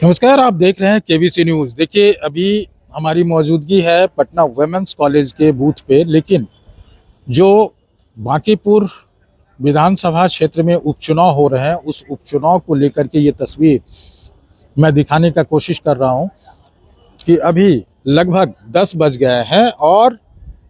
नमस्कार, आप देख रहे हैं केबीसी न्यूज़। देखिए, अभी हमारी मौजूदगी है पटना वुमेन्स कॉलेज के बूथ पे, लेकिन जो बांकीपुर विधानसभा क्षेत्र में उपचुनाव हो रहे हैं, उस उपचुनाव को लेकर के ये तस्वीर मैं दिखाने का कोशिश कर रहा हूं कि अभी लगभग 10 बज गए हैं और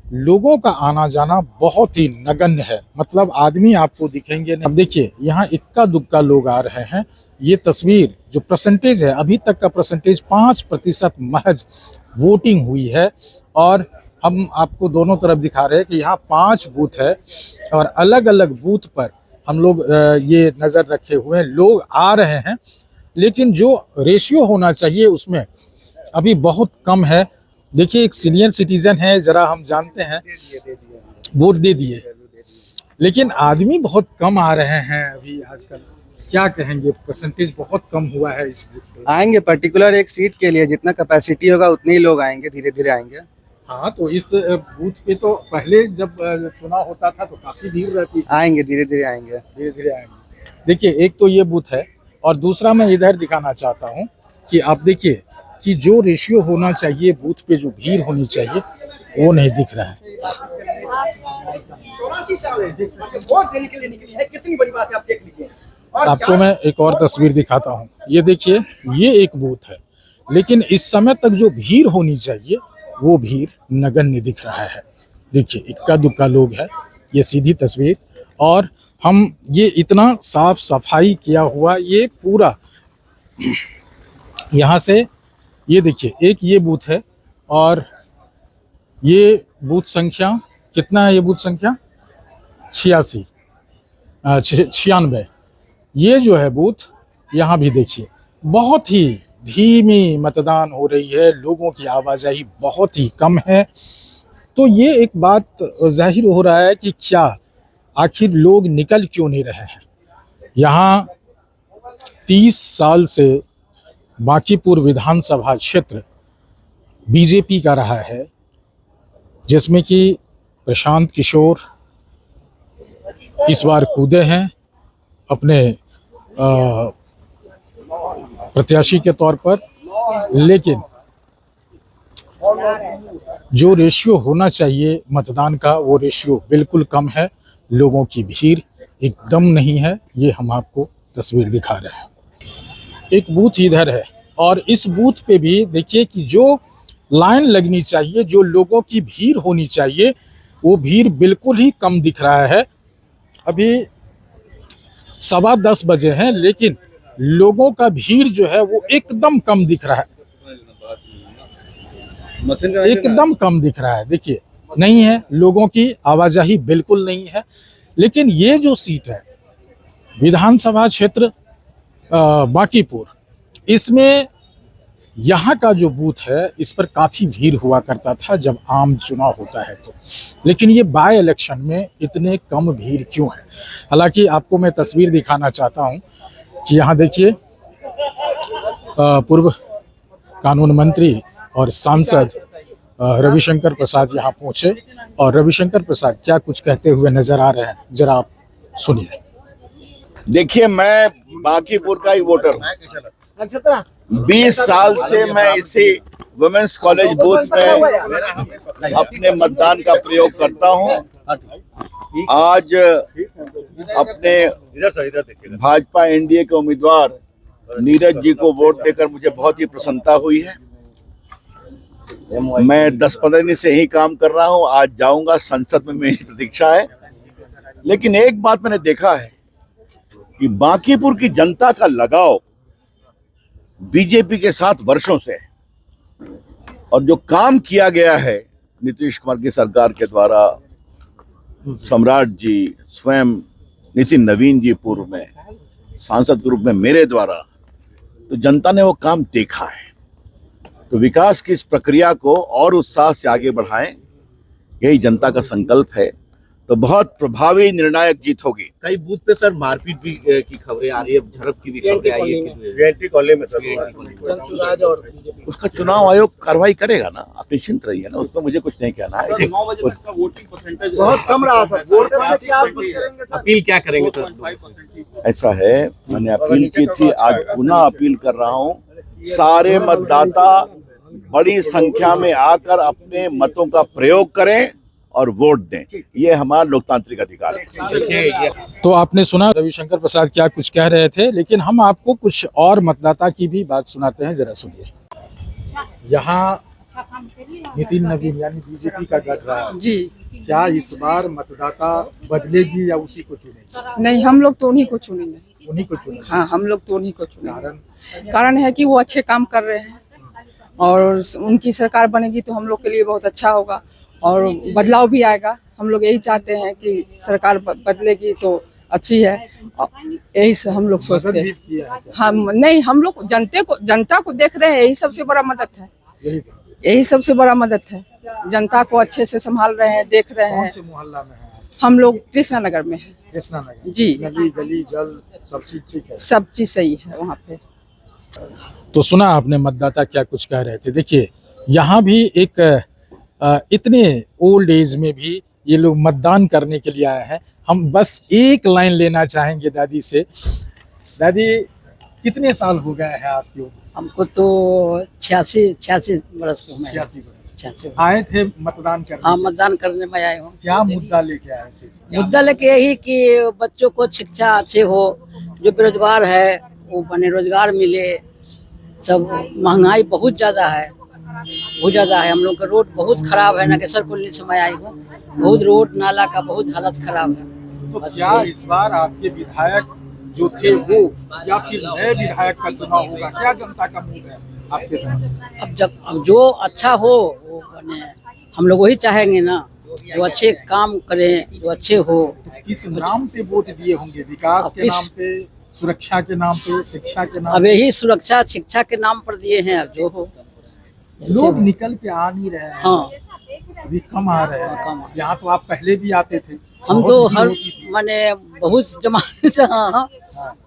लोगों का आना जाना बहुत ही नगण्य है। मतलब आदमी आपको दिखेंगे नहीं। अब देखिए, यहाँ इक्का दुक्का लोग आ रहे हैं। ये तस्वीर जो परसेंटेज है, अभी तक का परसेंटेज 5% महज वोटिंग हुई है। और हम आपको दोनों तरफ दिखा रहे हैं कि यहाँ 5 बूथ है और अलग अलग बूथ पर हम लोग ये नज़र रखे हुए हैं। लोग आ रहे हैं, लेकिन जो रेशियो होना चाहिए उसमें अभी बहुत कम है। देखिए, एक सीनियर सिटीजन है, जरा हम जानते हैं, वोट दे दिए, लेकिन आदमी बहुत कम आ रहे हैं अभी आजकल। क्या कहेंगे, परसेंटेज बहुत कम हुआ है इस बूथ पे। आएंगे पर्टिकुलर एक सीट के लिए जितना कैपेसिटी होगा उतने ही लोग आएंगे, धीरे धीरे आएंगे। हाँ, तो इस बूथ पे तो पहले जब चुनाव होता था तो काफी भीड़ रहती थी। आएंगे, धीरे धीरे आएंगे। धीरे धीरे आएंगे। देखिए, एक तो ये बूथ है और दूसरा मैं इधर दिखाना चाहता हूँ कि आप देखिए कि जो रेशियो होना चाहिए बूथ पे, जो भीड़ होनी चाहिए, वो नहीं दिख रहा है। आपको मैं एक और तस्वीर दिखाता हूँ। ये देखिए, ये एक बूथ है, लेकिन इस समय तक जो भीड़ होनी चाहिए वो भीड़ नगण्य दिख रहा है। देखिए, इक्का दुक्का लोग है, ये सीधी तस्वीर। और हम ये इतना साफ सफाई किया हुआ ये पूरा यहाँ से, ये देखिए, एक ये बूथ है और ये बूथ संख्या कितना है? ये बूथ संख्या 96 ये जो है बूथ, यहाँ भी देखिए बहुत ही धीमी मतदान हो रही है, लोगों की आवाजाही बहुत ही कम है। तो ये एक बात जाहिर हो रहा है कि क्या आखिर लोग निकल क्यों नहीं रहे हैं। यहाँ 30 साल से बांकीपुर विधानसभा क्षेत्र बीजेपी का रहा है, जिसमें कि प्रशांत किशोर इस बार कूदे हैं अपने प्रत्याशी के तौर पर, लेकिन जो रेशियो होना चाहिए मतदान का, वो रेशियो बिल्कुल कम है। लोगों की भीड़ एकदम नहीं है। ये हम आपको तस्वीर दिखा रहे हैं। एक बूथ इधर है और इस बूथ पे भी देखिए कि जो लाइन लगनी चाहिए, जो लोगों की भीड़ होनी चाहिए, वो भीड़ बिल्कुल ही कम दिख रहा है। अभी 10:15 बजे हैं, लेकिन लोगों का भीड़ जो है वो एकदम कम दिख रहा है, एकदम कम दिख रहा है। देखिए, नहीं है, लोगों की आवाजाही बिल्कुल नहीं है। लेकिन ये जो सीट है विधानसभा क्षेत्र बांकीपुर, इसमें यहाँ का जो बूथ है, इस पर काफ़ी भीड़ हुआ करता था जब आम चुनाव होता है तो। लेकिन ये बाय इलेक्शन में इतने कम भीड़ क्यों है? हालांकि आपको मैं तस्वीर दिखाना चाहता हूँ कि यहाँ देखिए, पूर्व कानून मंत्री और सांसद रविशंकर प्रसाद यहाँ पहुँचे और रविशंकर प्रसाद क्या कुछ कहते हुए नजर आ रहे हैं, जरा आप सुनिए। देखिए, मैं बांकीपुर का ही वोटर हूँ। 20 साल से मैं इसी वुमेन्स कॉलेज बूथ में अपने मतदान का प्रयोग करता हूँ। आज अपने भाजपा एनडीए के उम्मीदवार नीरज जी को वोट देकर मुझे बहुत ही प्रसन्नता हुई है। मैं 10-15 दिन से ही काम कर रहा हूँ। आज जाऊंगा, संसद में मेरी प्रतीक्षा है। लेकिन एक बात मैंने देखा है कि बांकीपुर की जनता का लगाव बीजेपी के साथ वर्षों से है। और जो काम किया गया है नीतीश कुमार की सरकार के द्वारा, सम्राट जी, स्वयं नितिन नवीन जी पूर्व में सांसद के रूप में मेरे द्वारा, तो जनता ने वो काम देखा है। तो विकास की इस प्रक्रिया को और उत्साह से आगे बढ़ाएं, यही जनता का संकल्प है। तो बहुत प्रभावी निर्णायक जीत होगी। कई बूथ पे सर मारपीट भी की खबरें आ रही है, झड़प की भी खबरें आई है कॉलेज में सर। उसका चुनाव आयोग कार्रवाई करेगा ना, आप निश्चिंत रहिए ना, उसमें मुझे कुछ नहीं कहना है। 9 बजे तक का वोटिंग परसेंटेज बहुत कम रहा सर। अपील क्या करेंगे सर? ऐसा है, मैंने अपील की थी, आज पुनः अपील कर रहा हूँ सारे मतदाता बड़ी संख्या में आकर अपने मतों का प्रयोग करें और वोट दें। ये हमारा लोकतांत्रिक अधिकार है। तो आपने सुना रविशंकर प्रसाद क्या कुछ कह रहे थे, लेकिन हम आपको कुछ और मतदाता की भी बात सुनाते हैं, जरा सुनिए। यहाँ नितिन नवीन यानी बीजेपी का गढ़ रहा है जी। क्या इस बार मतदाता बदलेगी या उसी को चुनेगी? नहीं, हम लोग तो उन्हीं को चुनेंगे। उन्हीं को चुनेगी। हाँ, हम लोग तो उन्हीं को चुनेंगे। कारण है कि वो अच्छे काम कर रहे हैं और उनकी सरकार बनेगी तो हम लोग के लिए बहुत अच्छा होगा और बदलाव भी आएगा। हम लोग यही चाहते हैं कि सरकार बदलेगी तो अच्छी है, यही से हम लोग सोचते हैं। हम नहीं, हम लोग जनता को देख रहे हैं, यही सबसे बड़ा मदद है। यही सबसे बड़ा मदद है। जनता को अच्छे से संभाल रहे हैं, देख रहे हैं। मोहल्ला में है? हम लोग कृष्णा नगर में हैं। कृष्णा नगर जी। नदी गली जल सब चीज ठीक है? सब चीज सही है वहाँ पे। तो सुना आपने मतदाता क्या कुछ कह रहे थे। देखिए यहाँ भी एक इतने ओल्ड एज में भी ये लोग मतदान करने के लिए आए हैं। हम बस एक लाइन लेना चाहेंगे दादी से। दादी कितने साल हो गए हैं आपको? हमको तो 86 बरस की उम्र है। 86 आए थे मतदान करने? हाँ, मतदान करने में आए हूँ। क्या मुद्दा लेके आए थे? मुद्दा लेके यही कि बच्चों को शिक्षा अच्छे हो, जो बेरोजगार है वो बने रोजगार मिले। सब महंगाई बहुत ज्यादा है, बहुत ज्यादा है। हम लोग का रोड बहुत खराब है। नागेश्वर पुल समय आई हूँ, बहुत रोड नाला का बहुत हालत खराब है। तो क्या इस बार आपके विधायक जो थे वो या फिर नए विधायक का चुनाव होगा? क्या जनता का मूड है आपके तरफ? अब जो अच्छा हो वो बने, हम लोग वही चाहेंगे ना, जो अच्छे काम करें, जो अच्छे हो। किस नाम पे वोट दिए होंगे? विकास के नाम पे, सुरक्षा के नाम पे, शिक्षा के नाम? अब यही सुरक्षा शिक्षा के नाम पर दिए हैं। अब जो हो, लोग निकल के आ नहीं रहे हैं। हाँ, अभी कम आ रहे हैं। यहाँ तो आप पहले भी आते थे। हम तो हर माने बहुत जमाने से। हाँ,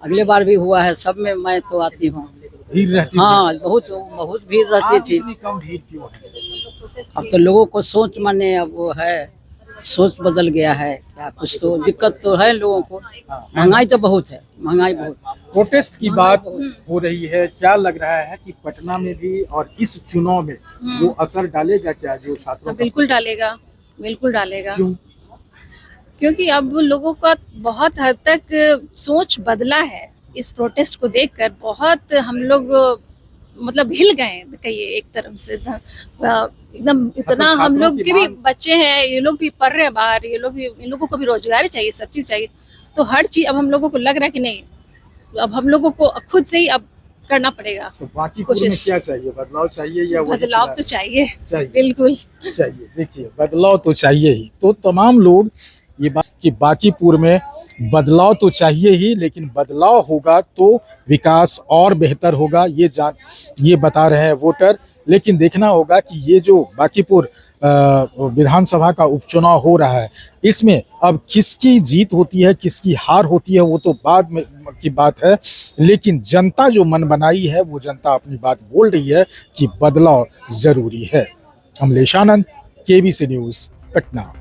अगले बार भी हुआ है। सब में मैं तो आती हूँ। भीड़ रहती? हाँ, बहुत भीड़ रहती थी। इतनी कम भीड़ क्यों है? अब तो लोगों को सोच माने अब वो है, सोच बदल गया है। क्या कुछ तो दिक्कत तो है लोगों को। महंगाई तो बहुत है, महंगाई बहुत। प्रोटेस्ट की बात हो रही है, क्या लग रहा है कि पटना में भी और इस चुनाव में वो असर डालेगा क्या जो छात्रों? बिल्कुल डालेगा, बिल्कुल डालेगा। क्यों? क्योंकि अब लोगों का बहुत हद तक सोच बदला है। इस प्रोटेस्ट को देखकर बहुत हम लोग मतलब हिल गए कहिए एक तरफ से। एकदम इतना हम लोग के भी बच्चे हैं, ये लोग भी पढ़ रहे हैं बाहर, ये लोग भी, इन लोगों को भी रोजगार चाहिए, सब चीज चाहिए। तो हर चीज अब हम लोगों को लग रहा है कि नहीं, अब हम लोगों को खुद से ही अब करना पड़ेगा। तो बाकी कोशिश क्या चाहिए? बदलाव चाहिए या बदलाव तो चाहिए, चाहिए? बिल्कुल चाहिए। देखिए बदलाव तो चाहिए ही। तो तमाम लोग ये बात कि बांकीपुर में बदलाव तो चाहिए ही, लेकिन बदलाव होगा तो विकास और बेहतर होगा, ये बता रहे हैं वोटर। लेकिन देखना होगा कि ये जो बांकीपुर विधानसभा का उपचुनाव हो रहा है, इसमें अब किसकी जीत होती है, किसकी हार होती है, वो तो बाद में की बात है। लेकिन जनता जो मन बनाई है, वो जनता अपनी बात बोल रही है कि बदलाव जरूरी है। अमलेश आनंद, केबीसी न्यूज़, पटना।